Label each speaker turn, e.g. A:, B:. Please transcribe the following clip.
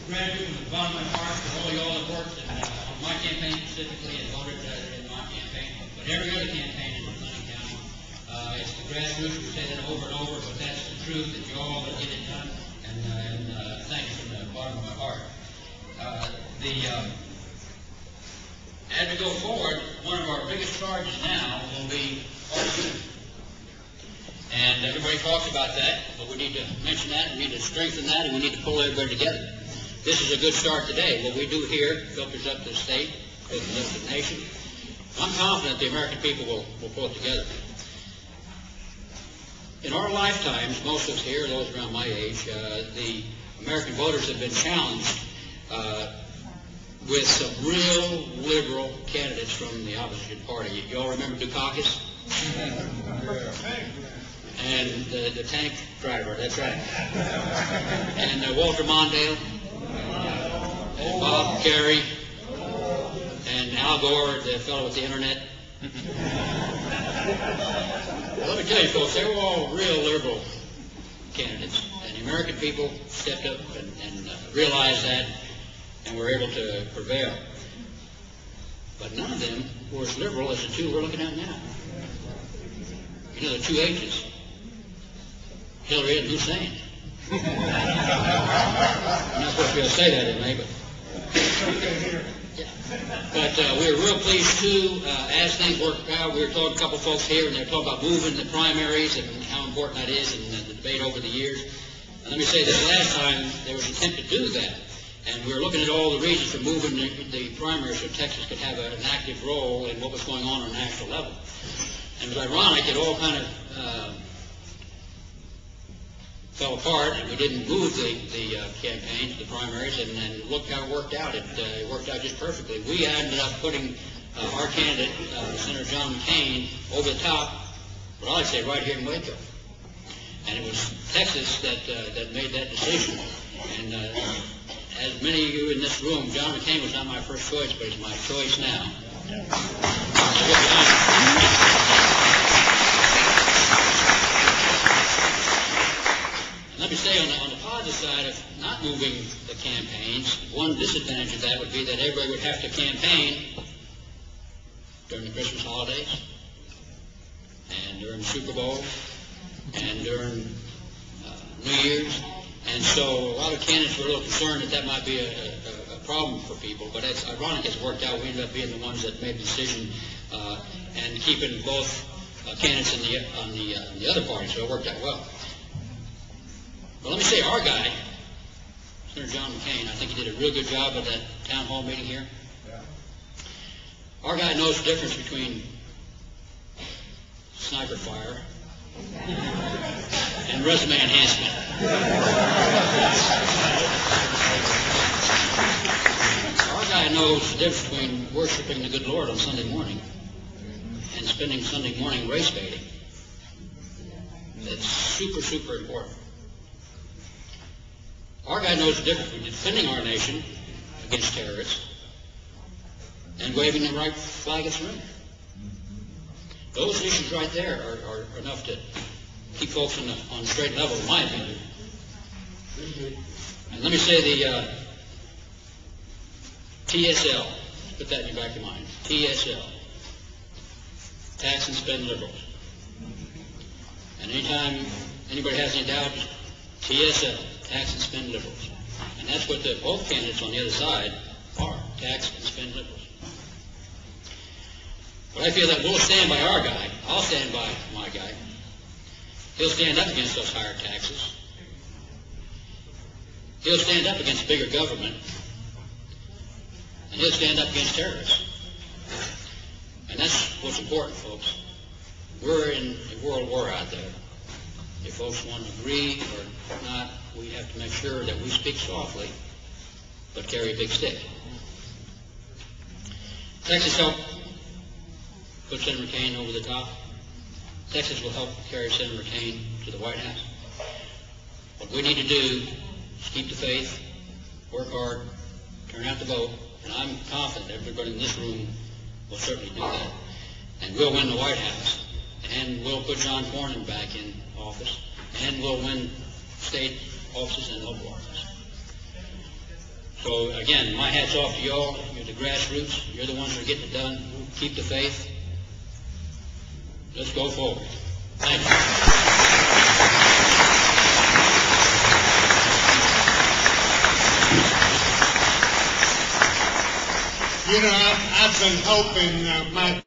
A: gratitude from the bottom of my heart to all y'all that worked on my campaign specifically and voted in my campaign, but every other campaign in McLennan County. It's the grassroots. We say that over and over, but that's the truth, that you all that get it done, and thanks from the bottom of my heart. As we go forward, one of our biggest charges now will be our youth. And everybody talks about that, but we need to mention that, we need to strengthen that, and we need to pull everybody together. This is a good start today. What we do here filters up to the state, filters up to the nation. I'm confident the American people will pull it together. In our lifetimes, most of us here, those around my age, the American voters have been challenged with some real liberal candidates from the opposition party. You all remember Dukakis? And the tank driver, that's right. And Walter Mondale, and Bob Kerrey, and Al Gore, the fellow with the internet. Well, let me tell you folks, they were all real liberal candidates. And the American people stepped up and realized that, and were able to prevail. But none of them were as liberal as the two we're looking at now. You know, the two H's, Hillary and Hussein. I'm not supposed to be able to say that in May, but... Yeah. But we were real pleased, too, as things worked out. We were talking to a couple folks here, and they were talking about moving the primaries and how important that is, and the debate over the years. And let me say that last time there was an attempt to do that. And we were looking at all the reasons for moving the primaries so Texas could have an active role in what was going on a national level. And it was ironic, it all kind of fell apart, and we didn't move the campaigns, the primaries, and look how it worked out. It worked out just perfectly. We ended up putting our candidate, Senator John McCain, over the top, what I like to say, right here in Waco. And it was Texas that made that decision. And as many of you in this room, John McCain was not my first choice, but he's my choice now. Let me say, on the positive side of not moving the campaigns, one disadvantage of that would be that everybody would have to campaign during the Christmas holidays, and during the Super Bowl, and during New Year's. And so a lot of candidates were a little concerned that might be a problem for people, but it's ironic as it worked out. We ended up being the ones that made the decision and keeping both candidates on the other party, so it worked out well. But let me say, our guy, Senator John McCain, I think he did a real good job of that town hall meeting here. Yeah. Our guy knows the difference between sniper fire and resume enhancement. Our guy knows the difference between worshiping the good Lord on Sunday morning and spending Sunday morning race baiting. That's super, super important. Our guy knows the difference between defending our nation against terrorists and waving the right flag at surrender. Those issues right there are enough to keep folks on the straight level, in my opinion. And let me say the TSL, put that in your back of your mind, TSL, tax and spend liberals. And anytime anybody has any doubt, TSL, tax and spend liberals. And that's what both candidates on the other side are, tax and spend liberals. But I feel that we'll stand by our guy. I'll stand by my guy. He'll stand up against those higher taxes. He'll stand up against bigger government. And he'll stand up against terrorists. And that's what's important, folks. We're in a world war out there. If folks want to agree or not, we have to make sure that we speak softly, but carry a big stick. Texas helped put Senator McCain over the top. Texas will help carry Senator McCain to the White House. What we need to do is keep the faith, work hard, turn out the vote, and I'm confident everybody in this room will certainly do that. And we'll win the White House, and we'll put John Cornyn back in office, and we'll win state offices and local offices. So again, my hat's off to y'all. You're the grassroots. You're the ones that are getting it done. Keep the faith. Let's go forward. Thank you.
B: You know, I've been hoping my